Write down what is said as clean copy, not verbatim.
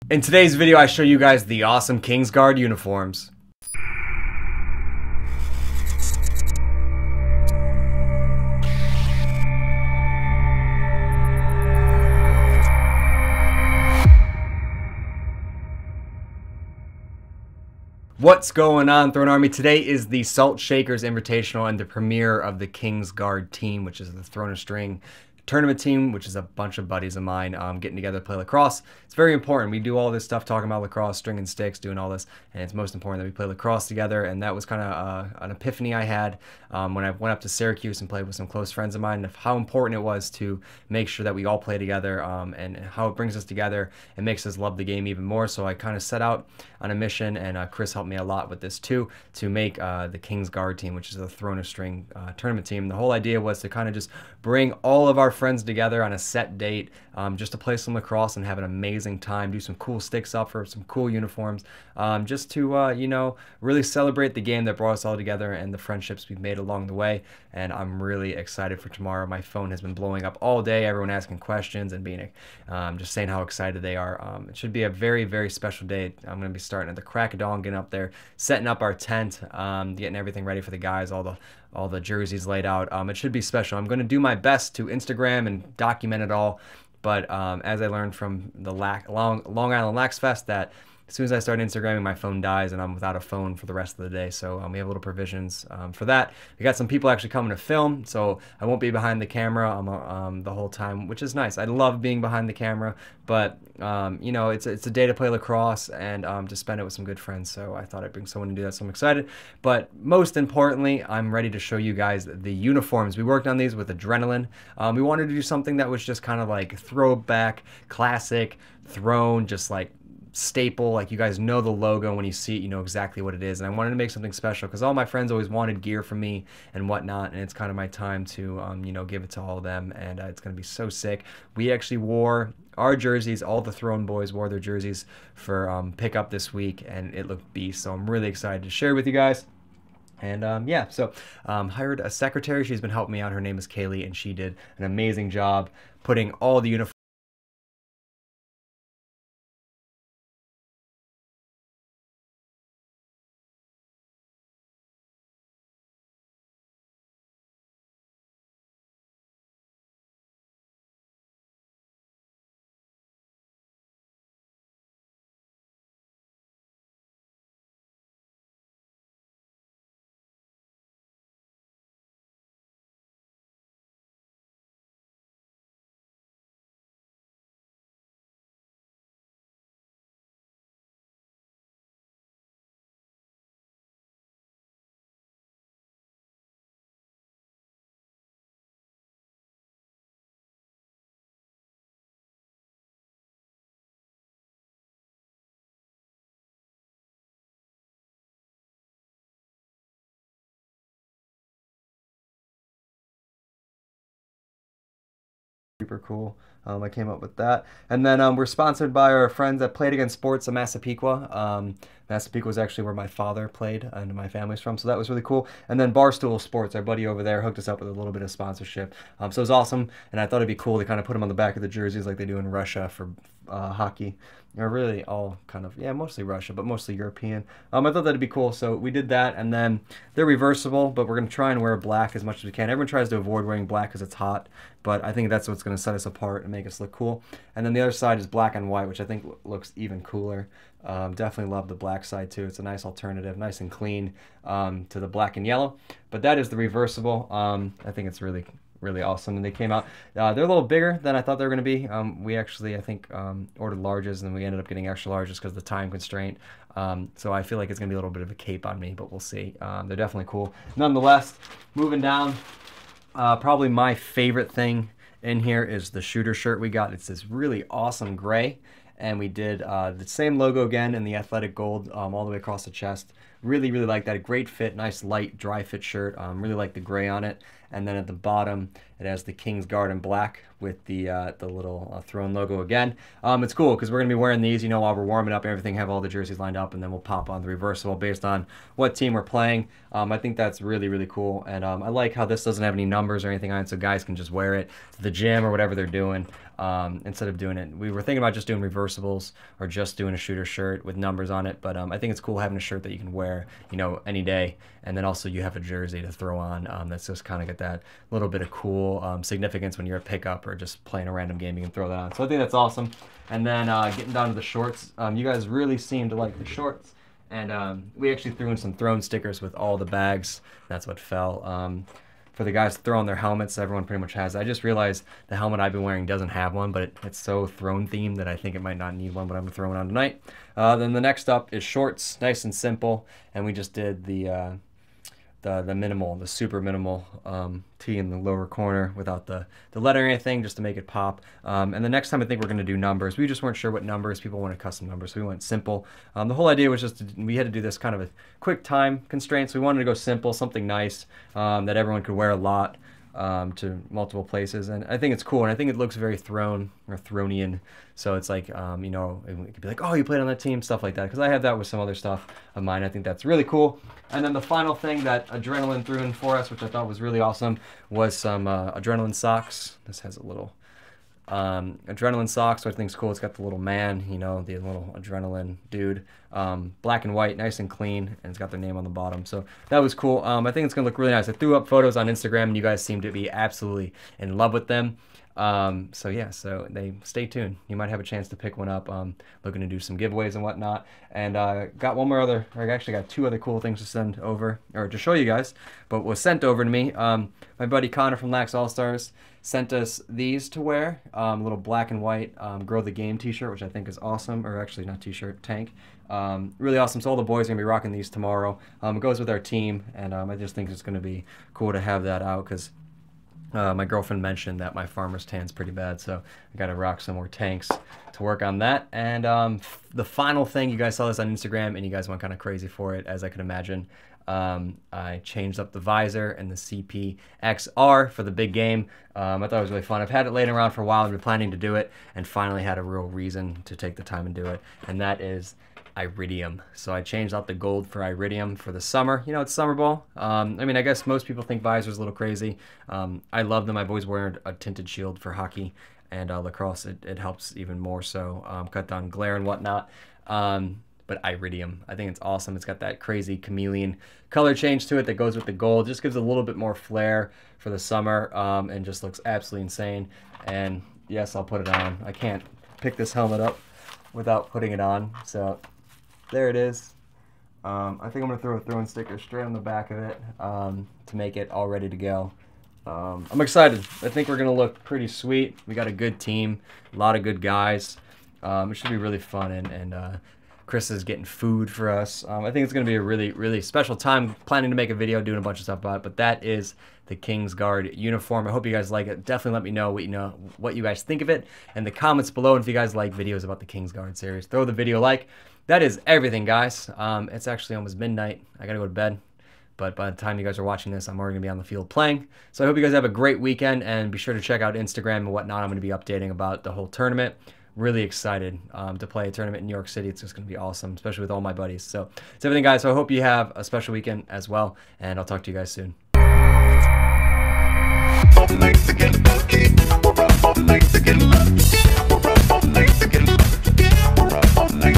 In today's video, I show you guys the awesome Kingsguard uniforms. What's going on, Throne Army? Today is the Salt Shakers Invitational and the premiere of the Kingsguard team, which is the Throne of String tournament team, which is a bunch of buddies of mine getting together to play lacrosse. It's very important. We do all this stuff talking about lacrosse, string and sticks, doing all this, and it's most important that we play lacrosse together. And that was kind of an epiphany I had when I went up to Syracuse and played with some close friends of mine, of how important it was to make sure that we all play together and how it brings us together and makes us love the game even more. So I kind of set out on a mission, and Chris helped me a lot with this too, to make the Kingsguard team, which is the Throne of String tournament team. The whole idea was to kind of just bring all of our friends together on a set date, just to play some lacrosse and have an amazing time, do some cool sticks up for some cool uniforms, just to you know, really celebrate the game that brought us all together and the friendships we've made along the way. And I'm really excited for tomorrow. My phone has been blowing up all day, everyone asking questions and being just saying how excited they are. It should be a very, very special day. I'm going to be starting at the crack of dawn, getting up there, setting up our tent, getting everything ready for the guys, all the jerseys laid out. It should be special. I'm going to do my best to Instagram and document it all, but as I learned from the Long Island Lax Fest, that as soon as I start Instagramming, my phone dies and I'm without a phone for the rest of the day. So we have little provisions for that. We got some people actually coming to film, so I won't be behind the camera the whole time, which is nice. I love being behind the camera, but you know, it's a day to play lacrosse and to spend it with some good friends. So I thought I'd bring someone to do that, so I'm excited. But most importantly, I'm ready to show you guys the uniforms. We worked on these with Adrenaline. We wanted to do something that was just kind of like throwback, classic, Throne, just like staple, like you guys know the logo. When you see it, you know exactly what it is. And I wanted to make something special because all my friends always wanted gear from me and whatnot, and it's kind of my time to you know, give it to all of them. And it's gonna be so sick. We actually wore our jerseys, all the Throne boys wore their jerseys for pickup this week, and it looked beast. So I'm really excited to share with you guys. And yeah, so hired a secretary. She's been helping me out. Her name is Kaylee, and she did an amazing job putting all the uniforms super cool. I came up with that. And then we're sponsored by our friends at Played Against Sports of Massapequa. Massapequa is actually where my father played and my family's from, so that was really cool. And then Barstool Sports, our buddy over there, hooked us up with a little bit of sponsorship. So it was awesome, and I thought it'd be cool to kind of put them on the back of the jerseys like they do in Russia for hockey. They're really all kind of, yeah, mostly Russia, but mostly European. I thought that'd be cool, so we did that. And then they're reversible, but we're going to try and wear black as much as we can. Everyone tries to avoid wearing black because it's hot, but I think that's what's going to set us apart and make us look cool. And then the other side is black and white, which I think looks even cooler. Definitely love the black side too. It's a nice alternative, nice and clean to the black and yellow. But that is the reversible. I think it's really awesome. And they came out, they're a little bigger than I thought they were going to be. We actually, I think, ordered larges, and then we ended up getting extra larges because of the time constraint. So I feel like it's going to be a little bit of a cape on me, but we'll see. They're definitely cool. Nonetheless, moving down, probably my favorite thing in here is the shooter shirt we got. It's this really awesome gray, and we did the same logo again in the athletic gold all the way across the chest. Really, really like that. A great fit, nice light dry fit shirt. Really like the gray on it. And then at the bottom, it has the King's Guard in black with the little throne logo again. It's cool because we're going to be wearing these, you know, while we're warming up and everything, have all the jerseys lined up, and then we'll pop on the reversible based on what team we're playing. I think that's really, really cool. And I like how this doesn't have any numbers or anything on it, so guys can just wear it to the gym or whatever they're doing. Instead of doing it, we were thinking about just doing reversibles or just doing a shooter shirt with numbers on it, but I think it's cool having a shirt that you can wear, you know, any day, and then also you have a jersey to throw on that's just kind of got that little bit of cool significance when you're at pickup or just playing a random game. You can throw that on, so I think that's awesome. And then getting down to the shorts, you guys really seem to like the shorts, and we actually threw in some throne stickers with all the bags. That's what fell. For the guys to throw on their helmets, everyone pretty much has. I just realized the helmet I've been wearing doesn't have one, but it's so throne themed that I think it might not need one, but I'm throwing it on tonight. Then the next up is shorts, nice and simple, and we just did the minimal, the super minimal tee in the lower corner without the letter or anything, just to make it pop. And the next time I think we're going to do numbers. We just weren't sure what numbers. People wanted custom numbers, so we went simple. The whole idea was just we had to do this kind of a quick time constraint, so we wanted to go simple, something nice that everyone could wear a lot to multiple places. And I think it's cool, and I think it looks very throne or Thronian. So it's like, you know, it could be like, oh, you played on that team, stuff like that. Because I have that with some other stuff of mine. I think that's really cool. And then the final thing that Adrenaline threw in for us, which I thought was really awesome, was some Adrenaline socks. This has a little Adrenaline socks, which I think is cool. It's got the little man, you know, the little Adrenaline dude. Black and white, nice and clean, and it's got their name on the bottom. So that was cool. I think it's going to look really nice. I threw up photos on Instagram, and you guys seem to be absolutely in love with them. So yeah, so stay tuned. You might have a chance to pick one up. Looking to do some giveaways and whatnot. And got one more other, or I actually got two other cool things to send over, or to show you guys, but was sent over to me. My buddy Connor from Lax All-Stars sent us these to wear. Little black and white Grow the Game t-shirt, which I think is awesome, or actually not t-shirt, tank. Really awesome. So all the boys are going to be rocking these tomorrow. It goes with our team, and I just think it's going to be cool to have that out, because my girlfriend mentioned that my farmer's tan's pretty bad, so I got to rock some more tanks to work on that. And the final thing, you guys saw this on Instagram, and you guys went kind of crazy for it, as I could imagine. I changed up the visor and the CP-XR for the big game. I thought it was really fun. I've had it laying around for a while. I've been planning to do it, and finally had a real reason to take the time and do it, and that is Iridium. So I changed out the gold for Iridium for the summer. You know, it's summer ball. I mean, I guess most people think visor's a little crazy. I love them. I've always worn a tinted shield for hockey, and lacrosse, it helps even more so, cut down glare and whatnot. But Iridium, I think it's awesome. It's got that crazy chameleon color change to it that goes with the gold. Just gives a little bit more flair for the summer, and just looks absolutely insane. And yes, I'll put it on. I can't pick this helmet up without putting it on. So there it is. I think I'm going to throw a throwing sticker straight on the back of it to make it all ready to go. I'm excited. I think we're going to look pretty sweet. We got a good team, a lot of good guys. It should be really fun, and Chris is getting food for us. I think it's going to be a really, really special time. Planning to make a video, doing a bunch of stuff about it, but that is the King's Guard uniform. I hope you guys like it. Definitely let me know what you guys think of it in the comments below. And if you guys like videos about the King's Guard series, throw the video a like. That is everything, guys. It's actually almost midnight. I got to go to bed. But by the time you guys are watching this, I'm already going to be on the field playing. So I hope you guys have a great weekend, and be sure to check out Instagram and whatnot. I'm going to be updating about the whole tournament. Really excited to play a tournament in New York City. It's just going to be awesome, especially with all my buddies. So that's everything, guys. So I hope you have a special weekend as well, and I'll talk to you guys soon. Late again.